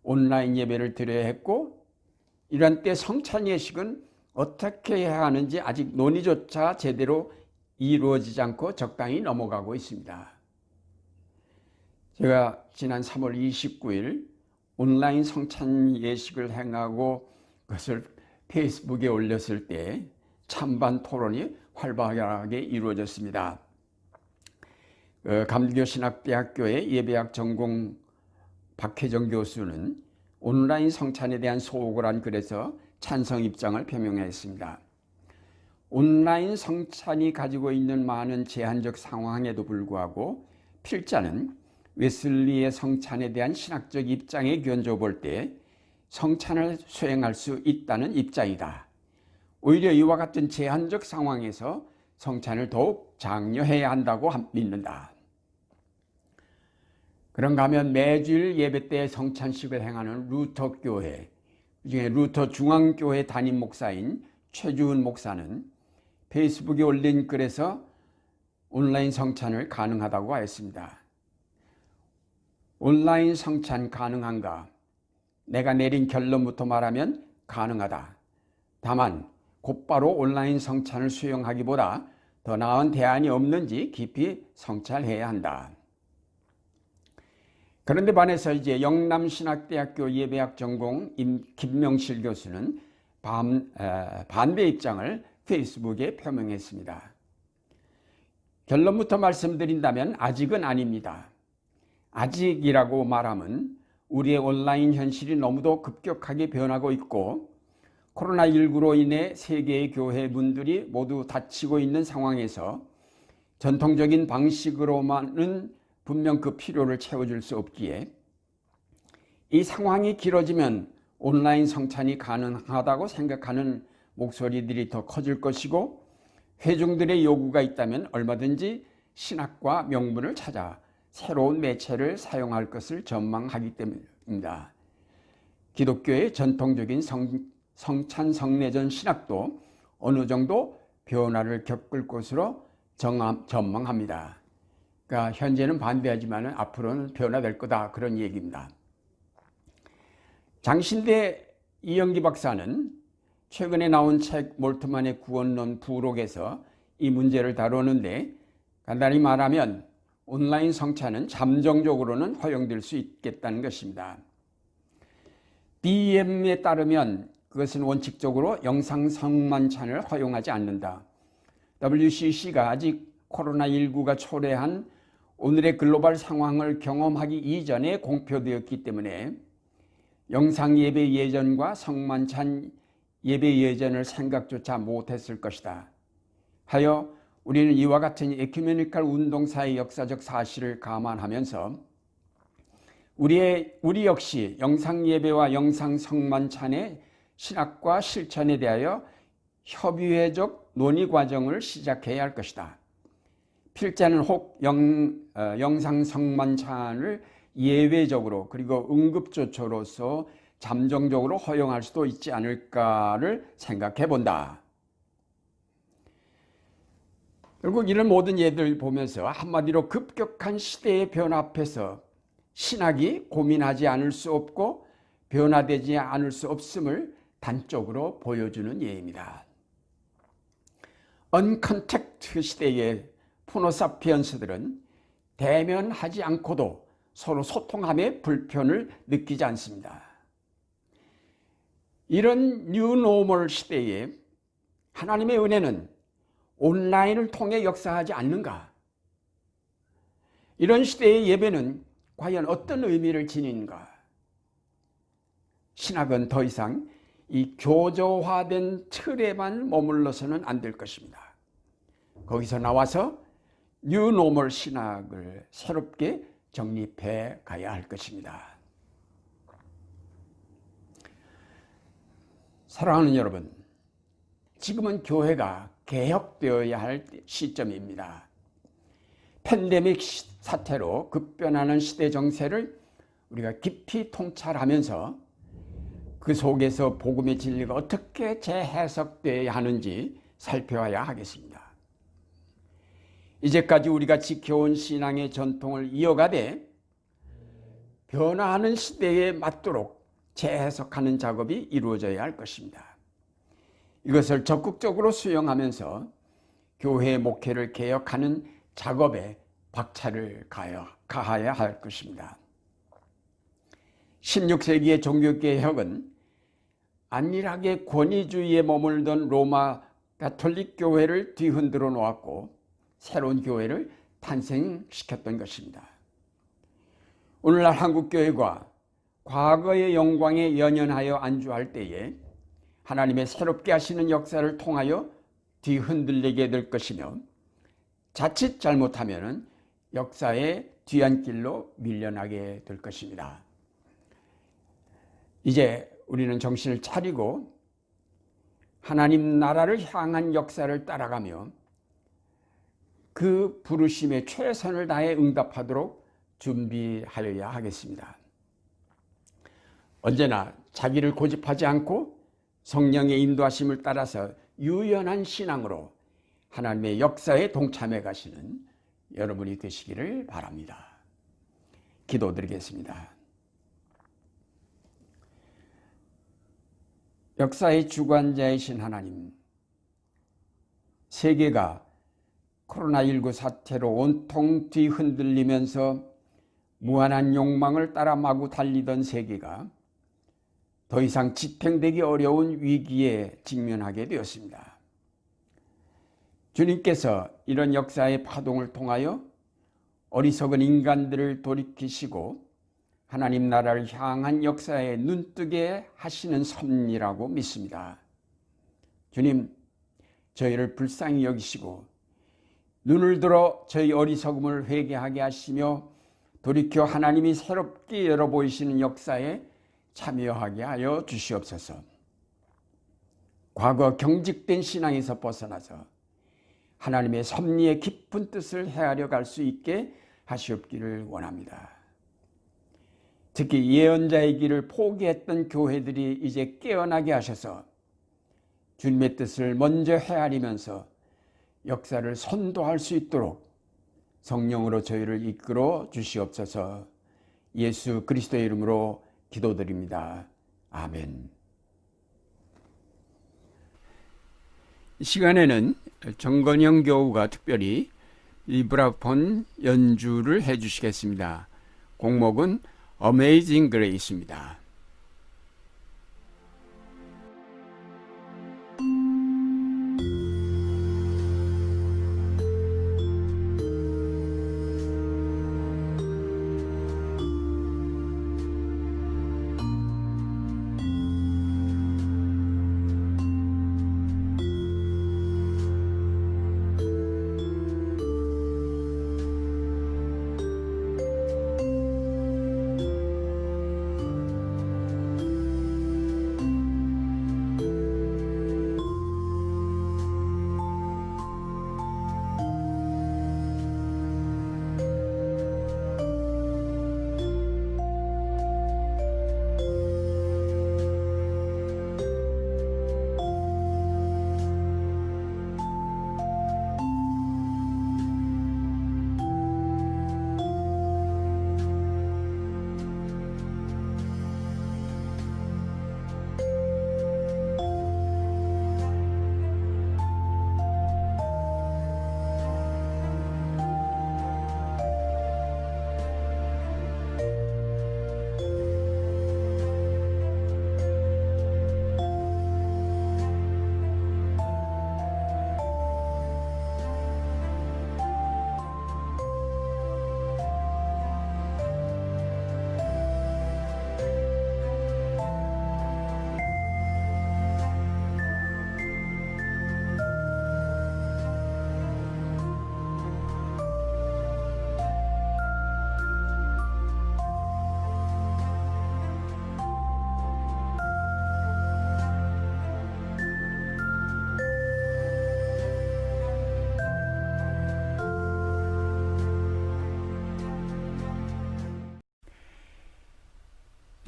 온라인 예배를 드려야 했고 이런 때 성찬 예식은 어떻게 해야 하는지 아직 논의조차 제대로 이루어지지 않고 적당히 넘어가고 있습니다. 제가 지난 3월 29일 온라인 성찬 예식을 행하고 그것을 페이스북에 올렸을 때 찬반 토론이 활발하게 이루어졌습니다. 감리교신학대학교의 예배학 전공 박혜정 교수는 온라인 성찬에 대한 소옥을 한 글에서 찬성 입장을 표명했습니다. 온라인 성찬이 가지고 있는 많은 제한적 상황에도 불구하고 필자는 웨슬리의 성찬에 대한 신학적 입장에 견줘 볼 때 성찬을 수행할 수 있다는 입장이다. 오히려 이와 같은 제한적 상황에서 성찬을 더욱 장려해야 한다고 믿는다. 그런가 하면 매주일 예배 때 성찬식을 행하는 루터 교회, 그중에 루터 중앙교회 담임 목사인 최주은 목사는 페이스북에 올린 글에서 온라인 성찬을 가능하다고 하였습니다. 온라인 성찬 가능한가? 내가 내린 결론부터 말하면 가능하다. 다만 곧바로 온라인 성찬을 수용하기보다 더 나은 대안이 없는지 깊이 성찰해야 한다. 그런데 반해서 이제 영남신학대학교 예배학 전공 김명실 교수는 반대 입장을 페이스북에 표명했습니다. 결론부터 말씀드린다면 아직은 아닙니다. 아직이라고 말하면 우리의 온라인 현실이 너무도 급격하게 변하고 있고 코로나19로 인해 세계의 교회분들이 모두 닫히고 있는 상황에서 전통적인 방식으로만은 분명 그 필요를 채워줄 수 없기에 이 상황이 길어지면 온라인 성찬이 가능하다고 생각하는 목소리들이 더 커질 것이고 회중들의 요구가 있다면 얼마든지 신학과 명분을 찾아 새로운 매체를 사용할 것을 전망하기 때문입니다. 기독교의 전통적인 성찬 성례전 신학도 어느 정도 변화를 겪을 것으로 전망합니다. 그러니까 현재는 반대하지만 앞으로는 변화될 거다, 그런 얘기입니다. 장신대 이영기 박사는 최근에 나온 책 몰트만의 구원론 부록에서 이 문제를 다루는데 간단히 말하면 온라인 성찬은 잠정적으로는 허용될 수 있겠다는 것입니다. DM에 따르면 그것은 원칙적으로 영상 성만찬을 허용하지 않는다. WCC가 아직 코로나19가 초래한 오늘의 글로벌 상황을 경험하기 이전에 공표되었기 때문에 영상 예배 예전과 성만찬 예배 예전을 생각조차 못했을 것이다. 하여 우리는 이와 같은 에큐메니컬 운동사의 역사적 사실을 감안하면서 우리 역시 영상 예배와 영상 성만찬의 신학과 실천에 대하여 협의회적 논의 과정을 시작해야 할 것이다. 필자는 혹 영상 성만찬을 예외적으로 그리고 응급조처로서 잠정적으로 허용할 수도 있지 않을까를 생각해 본다. 결국 이런 모든 예들을 보면서 한마디로 급격한 시대의 변화 앞에서 신학이 고민하지 않을 수 없고 변화되지 않을 수 없음을 단적으로 보여주는 예입니다. 언컨택트 시대의 호모사피엔스들은 대면하지 않고도 서로 소통함에 불편을 느끼지 않습니다. 이런 뉴노멀 시대에 하나님의 은혜는 온라인을 통해 역사하지 않는가? 이런 시대의 예배는 과연 어떤 의미를 지니는가? 신학은 더 이상 이 교조화된 틀에만 머물러서는 안 될 것입니다. 거기서 나와서 뉴노멀 신학을 새롭게 정립해 가야 할 것입니다. 사랑하는 여러분, 지금은 교회가 개혁되어야 할 시점입니다. 팬데믹 사태로 급변하는 시대 정세를 우리가 깊이 통찰하면서 그 속에서 복음의 진리가 어떻게 재해석되어야 하는지 살펴야 하겠습니다. 이제까지 우리가 지켜온 신앙의 전통을 이어가되 변화하는 시대에 맞도록 재해석하는 작업이 이루어져야 할 것입니다. 이것을 적극적으로 수용하면서 교회의 목회를 개혁하는 작업에 박차를 가해야 할 것입니다. 16세기의 종교개혁은 안일하게 권위주의에 머물던 로마 가톨릭 교회를 뒤흔들어 놓았고 새로운 교회를 탄생시켰던 것입니다. 오늘날 한국교회가 과거의 영광에 연연하여 안주할 때에 하나님의 새롭게 하시는 역사를 통하여 뒤흔들리게 될 것이며 자칫 잘못하면 역사의 뒤안길로 밀려나게 될 것입니다. 이제 우리는 정신을 차리고 하나님 나라를 향한 역사를 따라가며 그 부르심에 최선을 다해 응답하도록 준비하여야 하겠습니다. 언제나 자기를 고집하지 않고 성령의 인도하심을 따라서 유연한 신앙으로 하나님의 역사에 동참해 가시는 여러분이 되시기를 바랍니다. 기도드리겠습니다. 역사의 주관자이신 하나님, 세계가 코로나19 사태로 온통 뒤흔들리면서 무한한 욕망을 따라 마구 달리던 세계가 더 이상 지탱되기 어려운 위기에 직면하게 되었습니다. 주님께서 이런 역사의 파동을 통하여 어리석은 인간들을 돌이키시고 하나님 나라를 향한 역사에 눈뜨게 하시는 섭리라고 믿습니다. 주님, 저희를 불쌍히 여기시고 눈을 들어 저희 어리석음을 회개하게 하시며 돌이켜 하나님이 새롭게 열어 보이시는 역사에 참여하게 하여 주시옵소서. 과거 경직된 신앙에서 벗어나서 하나님의 섭리의 깊은 뜻을 헤아려 갈 수 있게 하시옵기를 원합니다. 특히 예언자의 길을 포기했던 교회들이 이제 깨어나게 하셔서 주님의 뜻을 먼저 헤아리면서 역사를 선도할 수 있도록 성령으로 저희를 이끌어 주시옵소서. 예수 그리스도의 이름으로 기도드립니다. 아멘. 이 시간에는 정건영 교우가 특별히 리브라폰 연주를 해주시겠습니다. 곡목은 Amazing Grace입니다.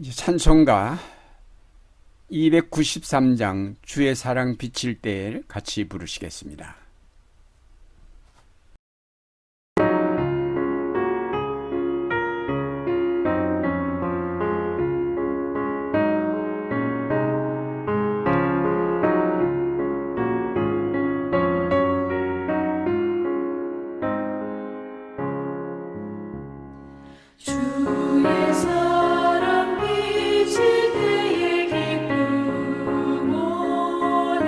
찬송가 293장 주의 사랑 비칠 때에 같이 부르시겠습니다. 주의 사랑 비칠 때에 기쁨 오네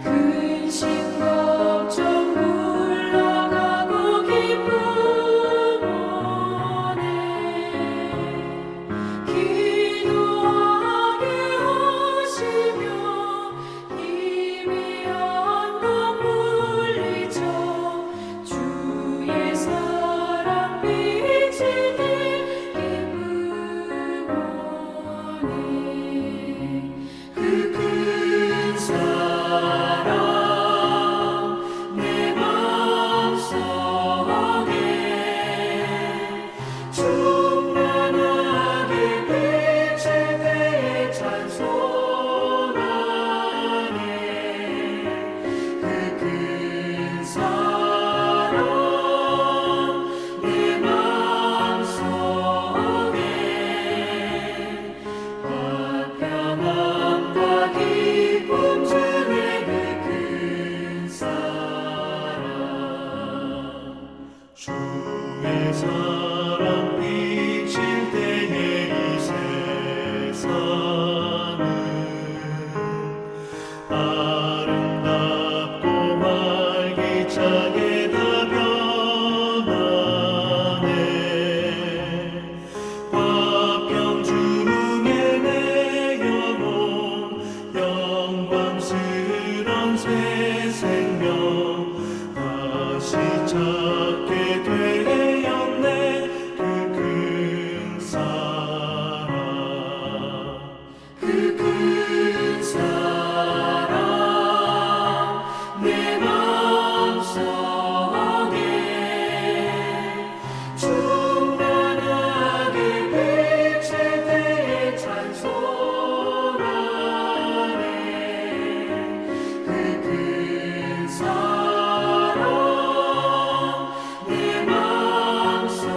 그 사랑 비칠 때에 이 세상은 아름답고 활기차게 다 변하네. 화평 중에 내 영혼 영광스런 새 생명 다시 찾게 되었네. 그 큰 사랑, 그 큰 사랑 내 마음속에 충만하게 비칠 때에 찬송하네. 그 큰 사랑 내 마음속에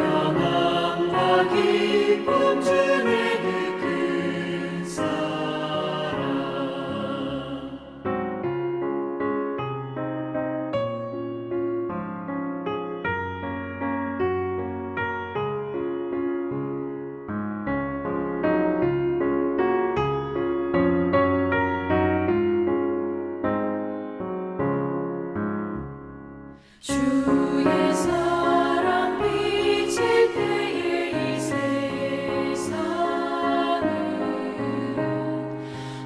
화평함과 기쁨 주네. 그 큰 사랑. 주의 사랑 비칠 때에 이 세상은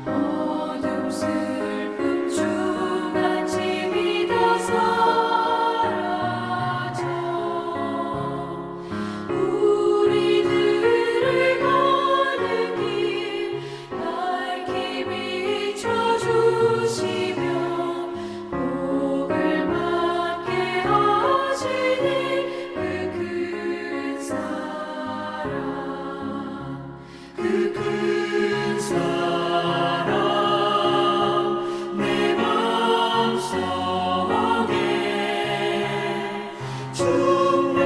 어둠 슬픔 중한 짐이 다 사라져 우리들을 가득히 밝히 비춰주시며 복을 받게 하시니 그 큰 사랑, 그 큰 사랑 내 마음속에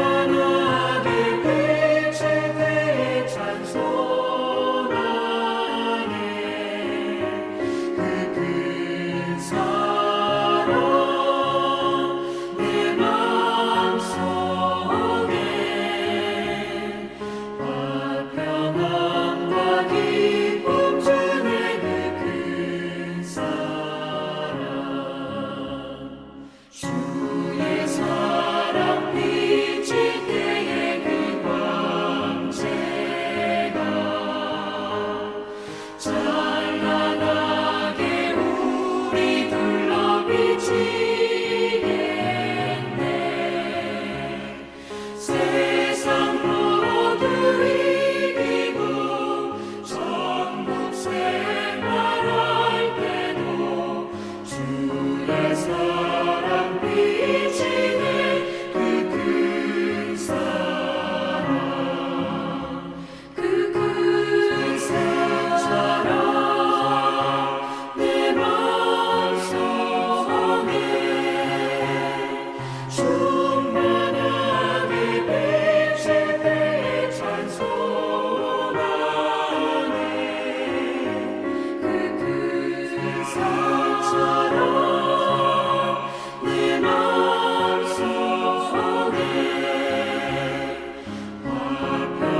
충만하게 비칠 때에 찬송하네. 그 큰 사랑 내 마음속에 화평함과 기쁨 주네. 그 큰 사랑, 주의 사랑 비칠 때에 그 광채가 찬란하게 우리 둘러 비치겠네. 세상 모두 이기고 천국 생활할 때도 주의 사랑 비치네. 그 큰 사랑, 그 큰 사랑 내 마음속에 충만하게 비칠 때에 찬송하네. 그 큰 사랑 내 마음속에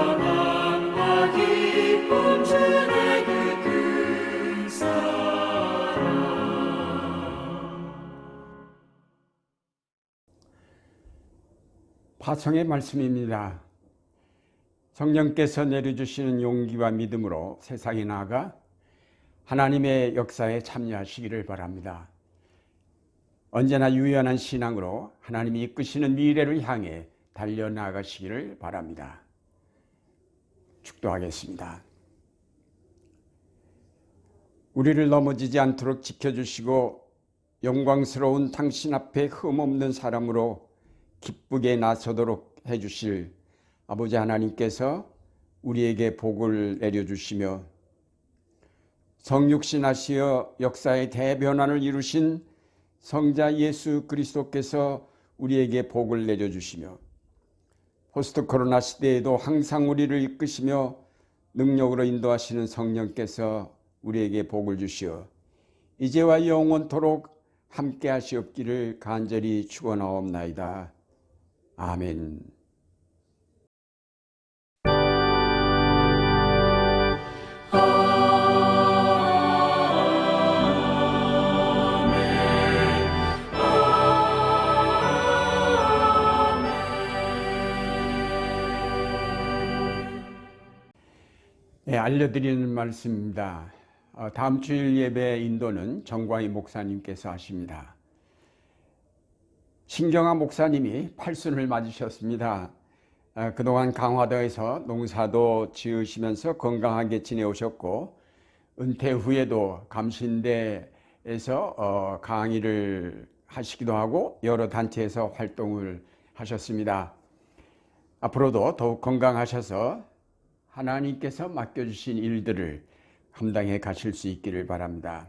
화평함과 기쁨 주네. 그 큰 사랑. 파송의 말씀입니다. 성령께서 내려주시는 용기와 믿음으로 세상에 나아가 하나님의 역사에 참여하시기를 바랍니다. 언제나 유연한 신앙으로 하나님이 이끄시는 미래를 향해 달려나가시기를 바랍니다. 축도하겠습니다. 우리를 넘어지지 않도록 지켜주시고 영광스러운 당신 앞에 흠없는 사람으로 기쁘게 나서도록 해주실 아버지 하나님께서 우리에게 복을 내려주시며 성육신하시어 역사의 대변환을 이루신 성자 예수 그리스도께서 우리에게 복을 내려주시며 포스트 코로나 시대에도 항상 우리를 이끄시며 능력으로 인도하시는 성령께서 우리에게 복을 주시어 이제와 영원토록 함께 하시옵기를 간절히 축원하옵나이다. 아멘. 네, 알려드리는 말씀입니다. 다음 주일 예배 인도는 정광희 목사님께서 하십니다. 신경아 목사님이 팔순을 맞으셨습니다. 그동안 강화도에서 농사도 지으시면서 건강하게 지내오셨고 은퇴 후에도 감신대에서 강의를 하시기도 하고 여러 단체에서 활동을 하셨습니다. 앞으로도 더욱 건강하셔서 하나님께서 맡겨주신 일들을 감당해 가실 수 있기를 바랍니다.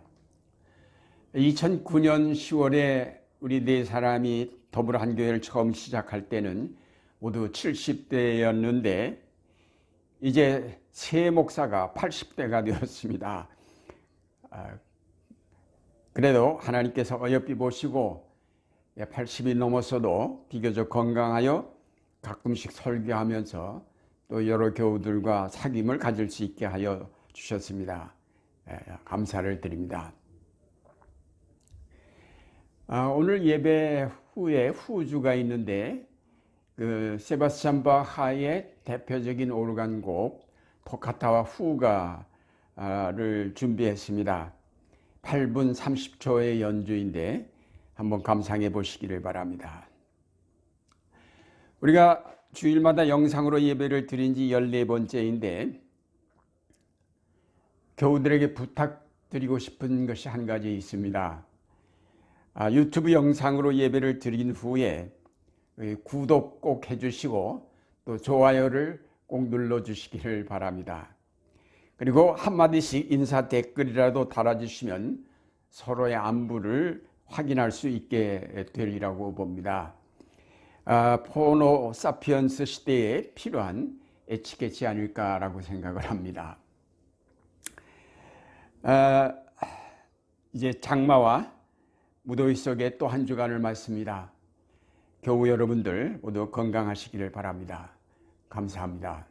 2009년 10월에 우리 네 사람이 더불어 한 교회를 처음 시작할 때는 모두 70대였는데 이제 새 목사가 80대가 되었습니다. 그래도 하나님께서 어여삐 보시고 80이 넘었어도 비교적 건강하여 가끔씩 설교하면서 또 여러 교우들과 사귐을 가질 수 있게 하여 주셨습니다. 감사를 드립니다. 오늘 예배 후에 후주가 있는데 그 세바스찬 바하의 대표적인 오르간곡 토카타와 후가를 준비했습니다. 8분 30초의 연주인데 한번 감상해 보시기를 바랍니다. 우리가 주일마다 영상으로 예배를 드린 지 14번째인데 교우들에게 부탁드리고 싶은 것이 한 가지 있습니다. 유튜브 영상으로 예배를 드린 후에 구독 꼭 해주시고 또 좋아요를 꼭 눌러주시기를 바랍니다. 그리고 한마디씩 인사 댓글이라도 달아주시면 서로의 안부를 확인할 수 있게 되리라고 봅니다. 포노 사피언스 시대에 필요한 에티켓이 아닐까라고 생각을 합니다. 이제 장마와 무더위 속에 또 한 주간을 맞습니다. 교우 여러분들 모두 건강하시기를 바랍니다. 감사합니다.